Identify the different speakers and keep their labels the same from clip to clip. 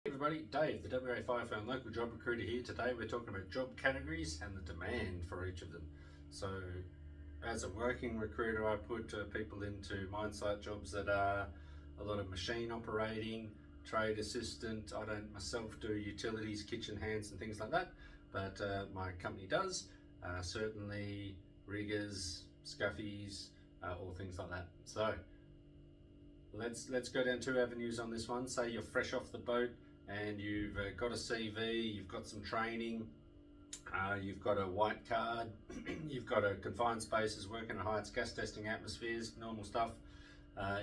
Speaker 1: Hey everybody, Dave, the WA FIFO and local job recruiter here. Today we're talking about job categories and the demand for each of them. So as a working recruiter, I put people into mine site jobs that are a lot of machine operating, trade assistant. I don't myself do utilities, kitchen hands and things like that, but my company does. Certainly riggers, scuffies, all things like that. So let's go down two avenues on this one. Say you're fresh off the boat and you've got a CV, you've got some training, you've got a white card, you've got a confined spaces, working at heights, gas testing atmospheres, normal stuff.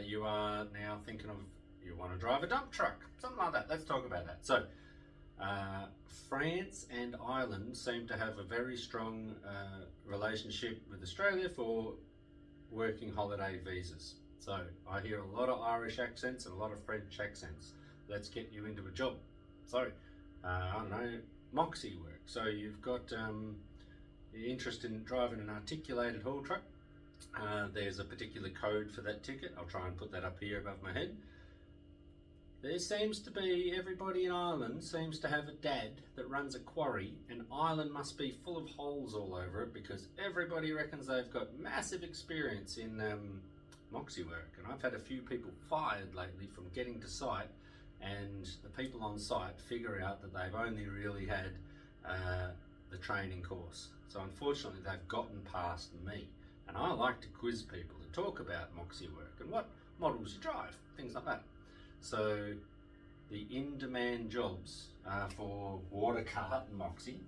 Speaker 1: You are now thinking of, you want to drive a dump truck, something like that. Let's talk about that. So France and Ireland seem to have a very strong relationship with Australia for working holiday visas. So I hear a lot of Irish accents and a lot of French accents. Let's get you into a job. So I don't know, Moxie work. So you've got you're interested in driving an articulated haul truck. There's a particular code for that ticket. I'll try and put that up here above my head. There seems to be, everybody in Ireland seems to have a dad that runs a quarry, and Ireland must be full of holes all over it because everybody reckons they've got massive experience in Moxie work. And I've had a few people fired lately from getting to site, and the people on site figure out that they've only really had the training course. So unfortunately they've gotten past me, and I like to quiz people and talk about Moxie work and what models you drive, things like that. So the in-demand jobs are for water cart and Moxie.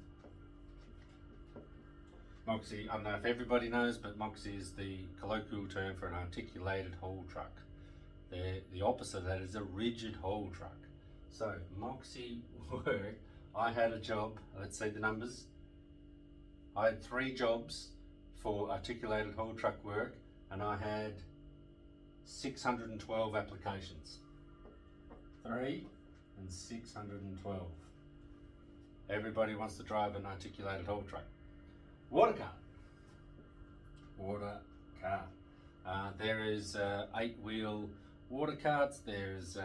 Speaker 1: Moxie, I don't know if everybody knows, but Moxie is the colloquial term for an articulated haul truck. The opposite of that is a rigid haul truck. So Moxie work, I had a job, let's see the numbers. I had 3 jobs for articulated haul truck work, and I had 612 applications. 3 and 612. Everybody wants to drive an articulated haul truck. Water cart. Water cart. There is 8-wheel water carts. There's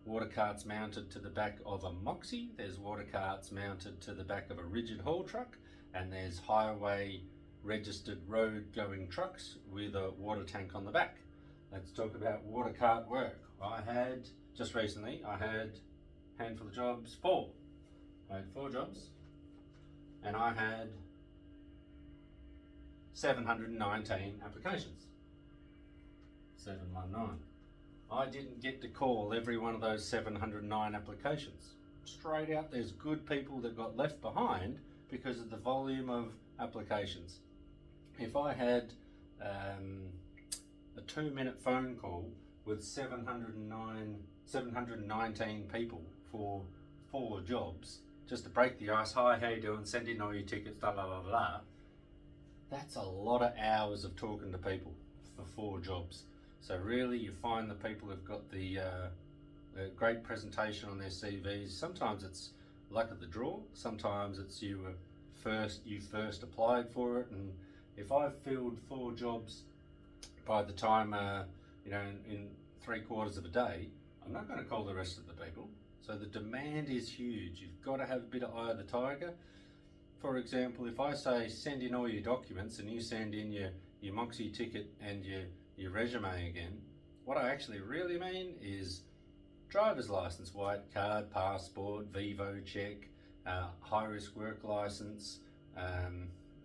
Speaker 1: water carts mounted to the back of a Moxie. There's water carts mounted to the back of a rigid haul truck, and there's highway registered road going trucks with a water tank on the back. Let's talk about water cart work. I had, just recently, I had a handful of jobs, 4. I had 4 jobs, and I had 719 applications. 719. I didn't get to call every one of those 709 applications. Straight out, there's good people that got left behind because of the volume of applications. If I had a 2-minute phone call with 719 people for 4 jobs, just to break the ice, hi, how you doing, send in all your tickets, blah, blah, blah, blah. That's a lot of hours of talking to people for 4 jobs. So really you find the people who've got the great presentation on their CVs. Sometimes it's luck of the draw, sometimes it's you first applied for it, and if I've filled 4 jobs by the time in 3/4 of a day, I'm not going to call the rest of the people. So the demand is huge. You've got to have a bit of eye of the tiger. For example, if I say send in all your documents and you send in your Moxie ticket and your resume again, what I actually really mean is driver's license, white card, passport, FIFO check, high risk work license,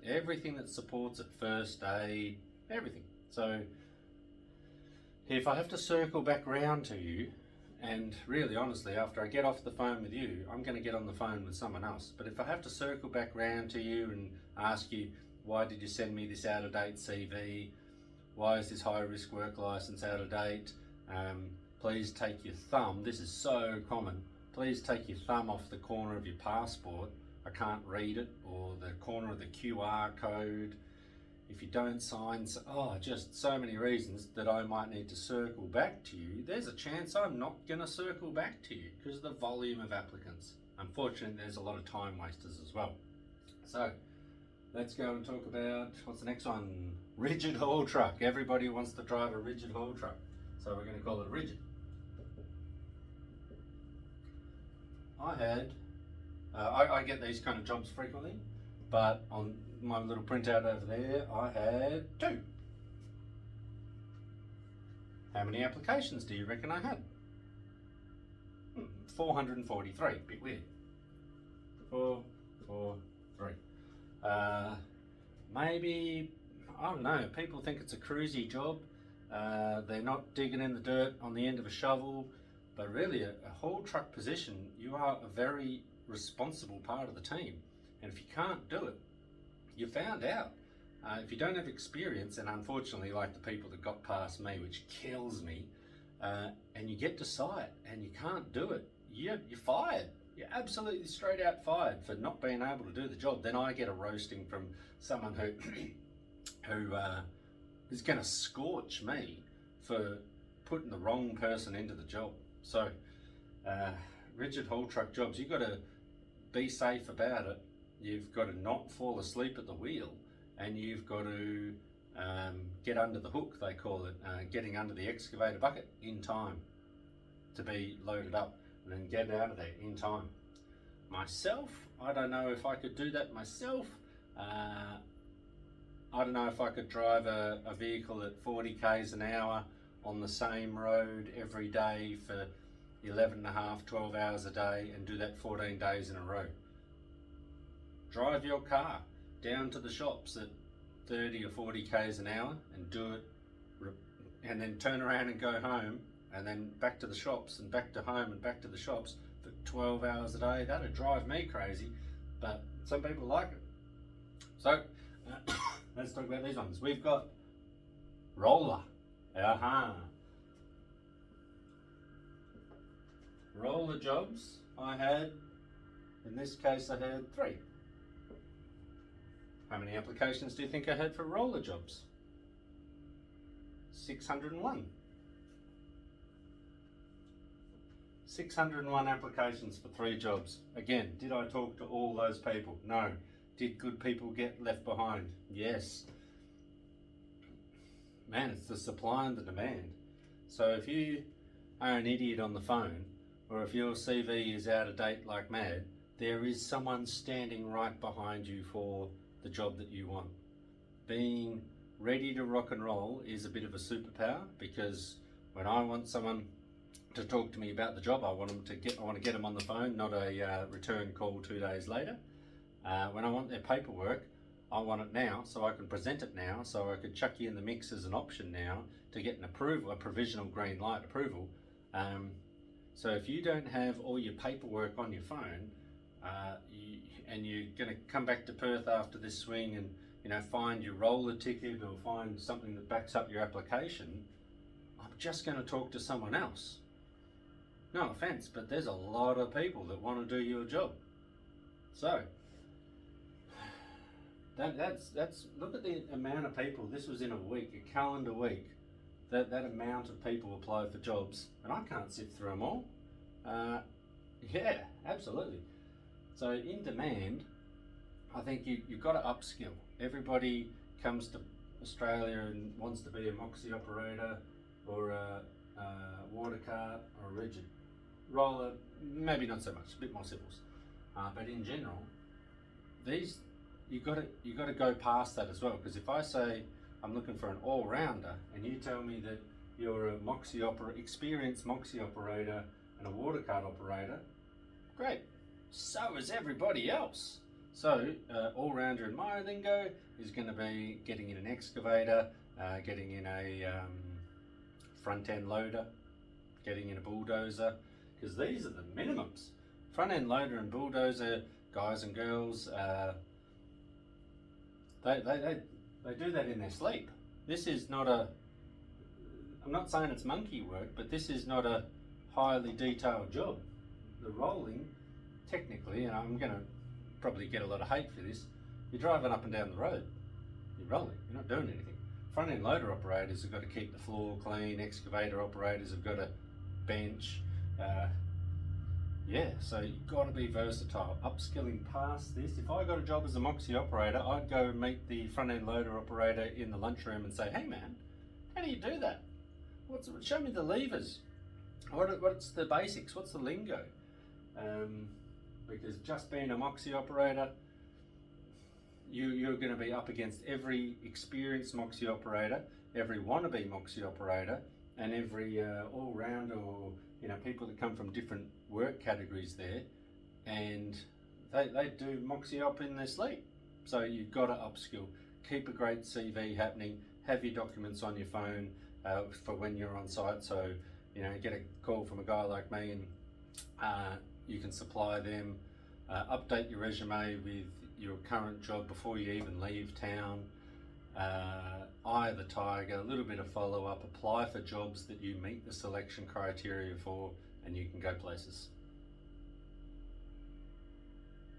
Speaker 1: everything that supports it, first aid, everything. So if I have to circle back round to you, and really honestly, after I get off the phone with you, I'm going to get on the phone with someone else. But if I have to circle back round to you and ask you, why did you send me this out of date CV? Why is this high risk work license out of date? Please take your thumb, this is so common, please take your thumb off the corner of your passport. I can't read it, or the corner of the QR code. If you don't sign, just so many reasons that I might need to circle back to you. There's a chance I'm not going to circle back to you because of the volume of applicants. Unfortunately, there's a lot of time wasters as well. So let's go and talk about, what's the next one? Rigid haul truck. Everybody wants to drive a rigid haul truck. So we're going to call it rigid. I get these kind of jobs frequently, but on my little printout over there, I had 2. How many applications do you reckon I had? 443, bit weird. 443. Maybe, I don't know, people think it's a cruisy job. They're not digging in the dirt on the end of a shovel, but really a haul truck position, you are a very responsible part of the team. And if you can't do it, you're found out. If you don't have experience, and unfortunately like the people that got past me, which kills me, and you get to site and you can't do it, you're fired. You're absolutely straight out fired for not being able to do the job. Then I get a roasting from someone who is going to scorch me for putting the wrong person into the job. So rigid haul truck jobs, you've got to be safe about it. You've got to not fall asleep at the wheel, and you've got to get under the hook, they call it, getting under the excavator bucket in time to be loaded up, and then get out of there in time. Myself, I don't know if I could do that myself. I don't know if I could drive a vehicle at 40 k's an hour on the same road every day for 11 and a half, 12 hours a day, and do that 14 days in a row. Drive your car down to the shops at 30 or 40 k's an hour and do it, and then turn around and go home, and then back to the shops and back to home and back to the shops for 12 hours a day. That'd drive me crazy, but some people like it. So let's talk about these ones. We've got roller. Roller jobs, in this case I had 3. How many applications do you think I had for roller jobs? 601. 601 applications for 3 jobs. Again, did I talk to all those people? No. Did good people get left behind? Yes. Man, it's the supply and the demand. So if you are an idiot on the phone, or if your CV is out of date like mad, there is someone standing right behind you for the job that you want. Being ready to rock and roll is a bit of a superpower, because when I want someone to talk to me about the job, I want to get them on the phone, not a return call 2 days later. When I want their paperwork, I want it now, so I can present it now, so I could chuck you in the mix as an option now to get an approval, a provisional green light approval. So if you don't have all your paperwork on your phone, and you're going to come back to Perth after this swing and find your roller ticket or find something that backs up your application, I'm just going to talk to someone else. No offense, but there's a lot of people that want to do your job. So that's look at the amount of people. This was in a week, a calendar week. That amount of people apply for jobs, and I can't sift through them all. Yeah, absolutely. So in demand, I think you've got to upskill. Everybody comes to Australia and wants to be a moxie operator or a water cart or a rigid roller. Maybe not so much, a bit more civils. But in general, you've got to go past that as well. Because if I say I'm looking for an all-rounder, and you tell me that you're a experienced moxie operator and a water cart operator, great. So is everybody else. So all-rounder in my lingo is going to be getting in an excavator, getting in a front-end loader, getting in a bulldozer, because these are the minimums. Front-end loader and bulldozer, guys and girls, they do that in their sleep. This is not I'm not saying it's monkey work, but this is not a highly detailed job. The rolling, technically, and I'm going to probably get a lot of hate for this, you're driving up and down the road. You're rolling, you're not doing anything. Front-end loader operators have got to keep the floor clean, excavator operators have got to bench. So you've got to be versatile. Upskilling past this. If I got a job as a moxie operator, I'd go and meet the front-end loader operator in the lunchroom and say, hey man, how do you do that? Show me the levers. What's the basics? What's the lingo? because just being a Moxie operator, you're going to be up against every experienced Moxie operator, every wannabe Moxie operator, and every all-round, or people that come from different work categories there, and they do Moxie op in their sleep. So you've got to upskill, keep a great CV happening, have your documents on your phone for when you're on site. So get a call from a guy like me, and you can supply them. Update your resume with your current job before you even leave town. Eye the tiger, a little bit of follow-up, apply for jobs that you meet the selection criteria for, and you can go places.